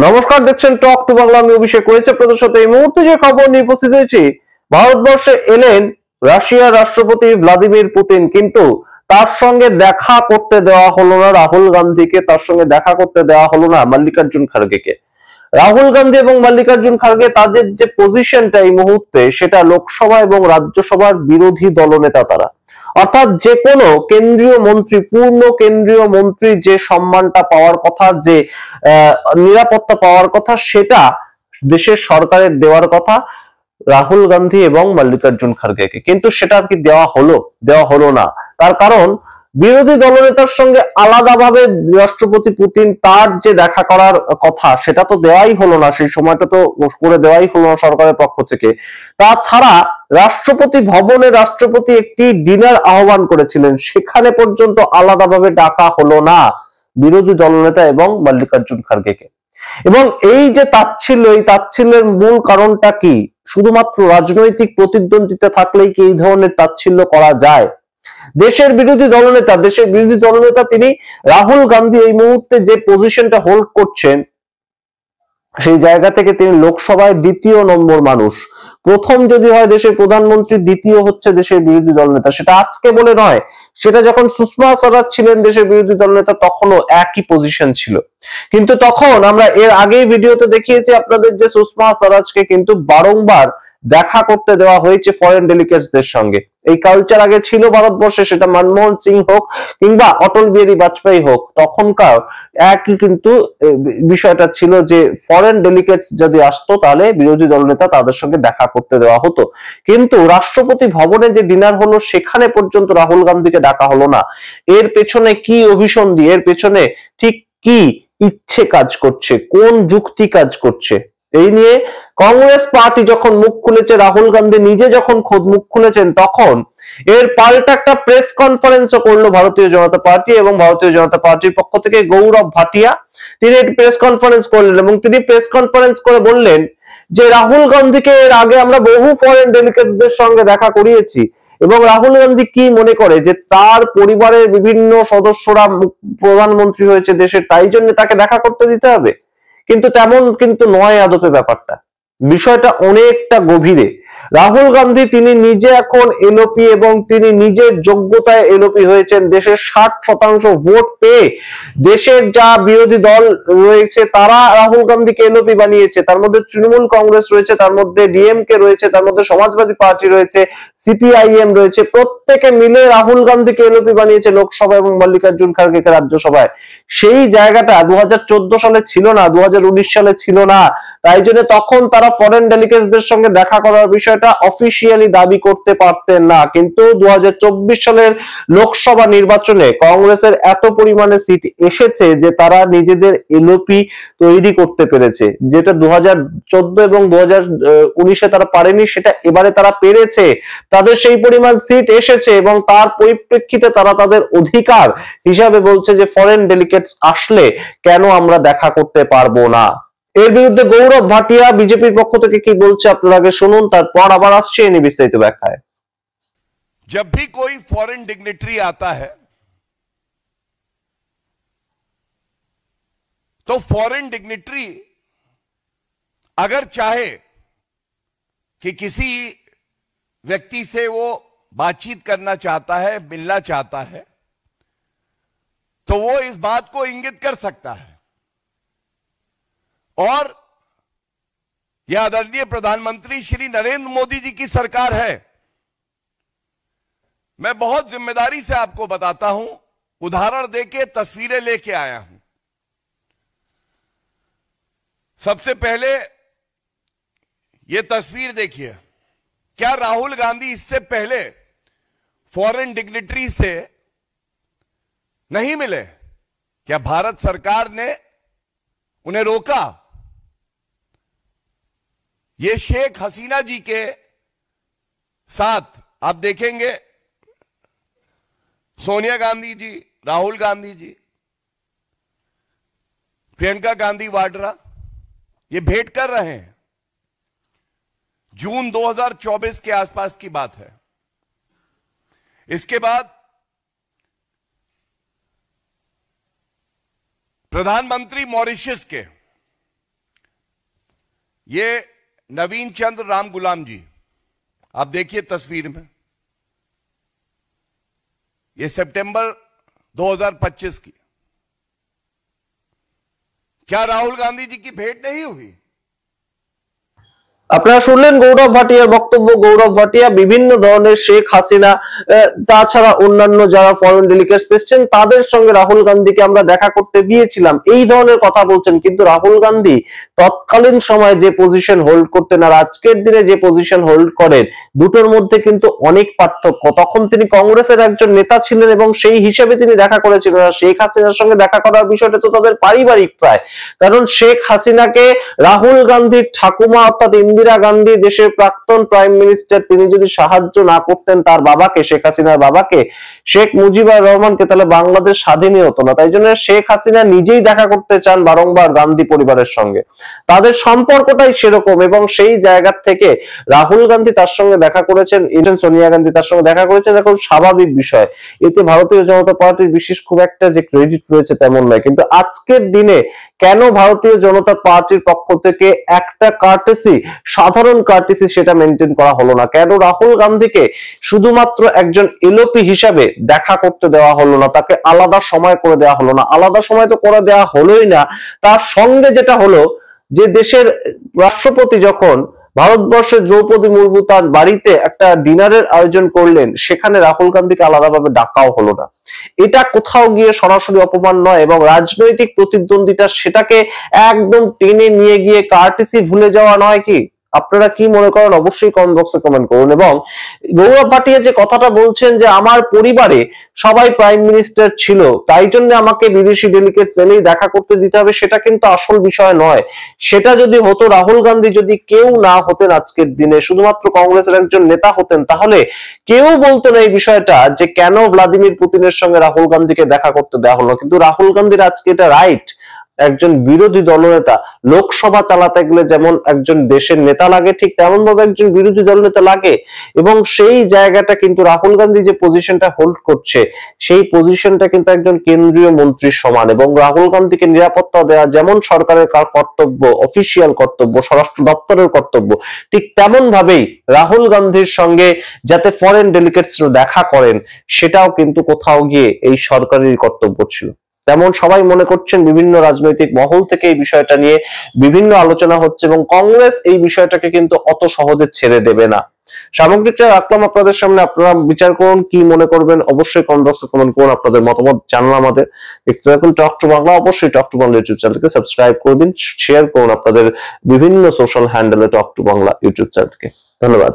নমস্কার, দেখছেন talk to Bangla. আমি অভিষেক রয়েছে আপনাদের সাথে। এই মুহূর্তে যে খবর নিয়ে উপস্থিত হয়েছি, ভারতবর্ষে এলেন রাশিয়ার রাষ্ট্রপতি ভ্লাদিমির পুতিন, কিন্তু তার সঙ্গে দেখা করতে দেওয়া হলো না রাহুল গান্ধীকে, তার সঙ্গে দেখা করতে দেওয়া হলো না মল্লিকার্জুন খাড়গেকে। রাহুল গান্ধী এবং মল্লিকার্জুন খাড়গে তাদের যে পজিশনটা এই মুহূর্তে, সেটা লোকসভা এবং রাজ্যসভার বিরোধী দলনেতা তারা। অর্থাৎ যে কোনো কেন্দ্রীয় মন্ত্রী, পূর্ণ কেন্দ্রীয় মন্ত্রী যে সম্মানটা পাওয়ার কথা, যে নিরাপত্তা পাওয়ার কথা, সেটা দেশের সরকারের দেওয়ার কথা রাহুল গান্ধী এবং মল্লিকার্জুন খাড়গেকে, কিন্তু সেটা কি দেওয়া হলো না। তার কারণ বিরোধী দলনেতার সঙ্গে আলাদাভাবে রাষ্ট্রপতি পুতিন তার যে দেখা করার কথা, সেটা তো দেওয়াই হলো না, সেই সময়টা তো করে দেওয়াই হলো না সরকারের পক্ষ থেকে। তাছাড়া রাষ্ট্রপতি ভবনে রাষ্ট্রপতি একটি ডিনার আহ্বান করেছিলেন, সেখানে পর্যন্ত আলাদাভাবে ডাকা হলো না বিরোধী দলনেতা এবং মল্লিকার্জুন খাড়গেকে। এবং এই যে তাচ্ছিল্য, এই তাচ্ছিল্যের মূল কারণটা কি? শুধুমাত্র রাজনৈতিক প্রতিদ্বন্দ্বিতা থাকলেই কি এই ধরনের তাচ্ছিল্য করা যায়? দেশের বিরোধী দলনেতা তিনি রাহুল গান্ধী এই মুহূর্তে যে পজিশনটা হোল্ড করছেন, সেই জায়গা থেকে তিনি লোকসভায় দ্বিতীয় নম্বর মানুষ। প্রথম যদি হয় দেশের প্রধানমন্ত্রী, দ্বিতীয় হচ্ছে দেশের বিরোধী দলনেতা। সেটা আজকে বলে নয়, সেটা যখন সুষমা স্বরাজ ছিলেন দেশের বিরোধী দলনেতা, তখনও একই পজিশন ছিল। কিন্তু তখন আমরা এর আগেই ভিডিওতে দেখিয়েছি আপনাদের যে সুষমা স্বরাজকে কিন্তু বারংবার দেখা করতে দেওয়া হয়েছে ফরেন ডেলিগেটসদের সঙ্গে। এই কালচার আগে ছিল ভারতবর্ষে, সেটা মনমোহন সিং হোক কিংবা অটল বিহারী বাজপেয়ী হোক, তখনকার একই কিন্তু বিষয়টা ছিল যে ফরেন ডেলিগেটস যদি আসতো, তাহলে বিরোধী দলনেতা তাদের সঙ্গে দেখা করতে দেওয়া হতো। কিন্তু রাষ্ট্রপতি ভবনে যে ডিনার হলো, সেখানে পর্যন্ত রাহুল গান্ধীকে ডাকা হলো না। এর পেছনে কি অভিসন্ধি, এর পেছনে ঠিক কি ইচ্ছে কাজ করছে, কোন যুক্তি কাজ করছে, এই নিয়ে কংগ্রেস পার্টি যখন মুখ খুলেছে, রাহুল গান্ধী নিজে যখন খোদ মুখ খুলেছেন, তখন এর পাল্টা একটা প্রেস কনফারেন্সও করলো ভারতীয় জনতা পার্টি। এবং ভারতীয় জনতা পার্টির পক্ষ থেকে গৌরব ভাটিয়া তিনি একটি প্রেস কনফারেন্স করলেন, এবং তিনি প্রেস কনফারেন্স করে বললেন যে রাহুল গান্ধীকে এর আগে আমরা বহু ফরেন ডেলিগেটসদের সঙ্গে দেখা করিয়েছি, এবং রাহুল গান্ধী কি মনে করে যে তার পরিবারের বিভিন্ন সদস্যরা প্রধানমন্ত্রী হয়েছে দেশের, তাই জন্য তাকে দেখা করতে দিতে হবে। কিন্তু তেমন কিন্তু নয় আদপে ব্যাপারটা, বিষয়টা অনেকটা গভীরে। রাহুল গান্ধী তিনি নিজে এখন এলওপি, এবং তিনি নিজের যোগ্যতায় এলওপি হয়েছেন। দেশের 60% ভোট পেয়ে দেশের যা বিরোধী দল রয়েছে, তারা রাহুল গান্ধীকে এলওপি বানিয়েছে। তার মধ্যে তৃণমূল কংগ্রেস রয়েছে, তার মধ্যে ডিএমকে রয়েছে, তার মধ্যে সমাজবাদী পার্টি রয়েছে, সিপিআইএম রয়েছে, প্রত্যেকে মিলে রাহুল গান্ধীকে এলওপি বানিয়েছে লোকসভা এবং মল্লিকার্জুন খাড়গেকে রাজ্যসভায়। সেই জায়গাটা 2014 সালে ছিল না, 2019 সালে ছিল না। তাই জন্য তখন তারা ফরেন ডেলিগেটসদের সঙ্গে দেখা করার বিষয়টা অফিসিয়ালি দাবি করতে পারতেন না। কিন্তু 2024 সালের লোকসভা নির্বাচনে কংগ্রেসের এত পরিমাণে সিট এসেছে যে তারা নিজেদের এলওপি তৈরি করতে পেরেছে, যেটা 2014 এবং 2019-এ তারা পারেনি, সেটা এবারে তারা পেরেছে। তাদের সেই পরিমাণ সিট এসেছে, এবং তার পরিপ্রেক্ষিতে তারা তাদের অধিকার হিসাবে বলছে যে ফরেন ডেলিগেটস আসলে কেন আমরা দেখা করতে পারবো না। এর বিরুদ্ধে গৌরব ভাটিয়া বিজেপির পক্ষ থেকে কি বলছে আপনারা আগে শুনুন, তারপর আবার আসছে এনে বিস্তারিত ব্যাখ্যায়। जब भी कोई फॉरेन डिग्नेटरी आता है तो फॉरेन डिग्नेटरी अगर चाहे कि किसी व्यक्ति से वो बातचीत करना चाहता है, मिलना चाहता है, तो वो इस बात को इंगित कर सकता है। और यह आदरणीय प्रधानमंत्री श्री नरेंद्र मोदी जी की सरकार है। मैं बहुत जिम्मेदारी से आपको बताता हूं, उदाहरण देके तस्वीरें लेके आया हूं। सबसे पहले यह तस्वीर देखिए। क्या राहुल गांधी इससे पहले फॉरेन डिग्नेटरी से नहीं मिले? क्या भारत सरकार ने उन्हें रोका? ये शेख हसीना जी के साथ आप देखेंगे सोनिया गांधी जी, राहुल गांधी जी, प्रियंका गांधी वाड्रा, ये भेंट कर रहे हैं। जून 2024 के आसपास की बात है। इसके बाद प्रधानमंत्री मॉरिशस के ये नवीन चंद्र राम गुलाम जी, आप देखिए तस्वीर में, ये सितंबर 2025 की। क्या राहुल गांधी जी की भेंट नहीं हुई? আপনারা শুনলেন গৌরব ভাটিয়ার বক্তব্য। গৌরব ভাটিয়া বিভিন্ন ধরনের শেখ হাসিনা তাছাড়া অন্যান্য যারা ফরেন ডেলিগেটস এসেছেন তাদের সঙ্গে রাহুল গান্ধীকে আমরা দেখা করতে দিয়েছিলাম, এই ধরনের কথা বলছেন। কিন্তু রাহুল গান্ধী তৎকালীন সময়ে যে পজিশন হোল্ড করতেন আর আজকের দিনে যে পজিশন হোল্ড করেন, দুটোর মধ্যে কিন্তু অনেক পার্থক্য। তখন তিনি কংগ্রেসের একজন নেতা ছিলেন এবং সেই হিসেবে তিনি দেখা করেছিলেন। আর শেখ হাসিনার সঙ্গে দেখা করার বিষয়টা তো তাদের পারিবারিক প্রায়, কারণ শেখ হাসিনাকে রাহুল গান্ধীর ঠাকুমা অর্থাৎ ইন্দিরা গান্ধী, দেশের প্রাক্তন প্রাইম মিনিস্টার, তিনি যদি সাহায্য না করতেন তার বাবাকে, শেখ হাসিনার বাবাকে, শেখ মুজিবুর রহমানকে, তাহলে বাংলাদেশ স্বাধীনই হতো না। তাই জন্য শেখ হাসিনা নিজেই দেখা করতে চান বারংবার গান্ধী পরিবারের সঙ্গে, তাদের সম্পর্কটাই সেরকম। এবং সেই জায়গা থেকে রাহুল গান্ধী তার সঙ্গে দেখা করেছেন, সোনিয়া গান্ধী তার সঙ্গে দেখা করেছেন, এখন স্বাভাবিক বিষয়। এতে ভারতীয় জনতা পার্টির বিশেষ খুব একটা যে ক্রেডিট রয়েছে তেমন নয়। কিন্তু আজকের দিনে কেন ভারতীয় জনতা পার্টির পক্ষ থেকে একটা কার্টেসি, সাধারণ কার্টেসি, সেটা মেনটেন করা হলো না? কেন রাহুল গান্ধীকে শুধুমাত্র একজন এলওপি হিসাবে দেখা করতে দেওয়া হলো না? তাকে আলাদা সময় করে দেওয়া হলো না? আলাদা সময় তো করে দেওয়া হলোই না, তার সঙ্গে যেটা হলো যে দেশের রাষ্ট্রপতি যখন ভারতবর্ষের দ্রৌপদী মুর্মু তার বাড়িতে একটা ডিনারের আয়োজন করলেন, সেখানে রাহুল গান্ধীকে আলাদাভাবে ডাকাও হলো না। এটা কোথাও গিয়ে সরাসরি অপমান নয়? এবং রাজনৈতিক প্রতিদ্বন্দ্বিতা সেটাকে একদম টেনে নিয়ে গিয়ে কার্টেসি ভুলে যাওয়া নয় কি? আপনারা কি মনে করেন অবশ্যই কমেন্ট বক্সে কমেন্ট করুন। এবং গৌরব ভাটিয়া যে কথাটা বলছেন যে আমার পরিবারে সবাই প্রাইম মিনিস্টার ছিল, তাই জন্য আমাকে বিদেশি ডেলিগেটস এলেই দেখা করতে দিতে হবে, সেটা কিন্তু আসল বিষয় নয়। সেটা যদি হতো, রাহুল গান্ধী যদি কেউ না হতেন আজকের দিনে, শুধুমাত্র কংগ্রেসের একজন নেতা হতেন, তাহলে কেউ বলতো না এই বিষয়টা যে কেন ভ্লাদিমির পুতিনের সঙ্গে রাহুল গান্ধীকে দেখা করতে দেওয়া হলো। কিন্তু রাহুল গান্ধীর আজকে এটা রাইট। একজন বিরোধী দলনেতা লোকসভা চালাতে গেলে যেমন একজন দেশের নেতা লাগে, ঠিক তেমন ভাবে একজন বিরোধী দলনেতা লাগে। এবং সেই জায়গাটা কিন্তু রাহুল গান্ধী যে পজিশনটা হোল্ড করছে, সেই পজিশনটা কিন্তু একজন কেন্দ্রীয় মন্ত্রীর সমান। এবং রাহুল গান্ধীকে নিরাপত্তা দেওয়া যেমন সরকারের কর্তব্য, অফিসিয়াল কর্তব্য, স্বরাষ্ট্র দপ্তরের কর্তব্য, ঠিক তেমন ভাবেই রাহুল গান্ধীর সঙ্গে যাতে ফরেন ডেলিগেটস দেখা করেন, সেটাও কিন্তু কোথাও গিয়ে এই সরকারের কর্তব্য ছিল। তেমন সবাই মনে করছেন, বিভিন্ন রাজনৈতিক মহল থেকে এই বিষয়টা নিয়ে বিভিন্ন আলোচনা হচ্ছে এবং কংগ্রেস এই বিষয়টাকে কিন্তু অত সহজে ছেড়ে দেবে না। সামগ্রিকটা রাখলাম আপনাদের সামনে, আপনারা বিচার করুন, কি মনে করবেন অবশ্যই কমেন্ট বক্সে কমেন্ট করুন, আপনাদের মতামত জানান আমাদের। দেখতে থাকুন টক টু বাংলা, অবশ্যই টক টু বাংলা ইউটিউব চ্যানেলকে সাবস্ক্রাইব করে দিন, শেয়ার করুন আপনাদের বিভিন্ন সোশ্যাল হ্যান্ডেলে টক টু বাংলা ইউটিউব চ্যানেলকে। ধন্যবাদ।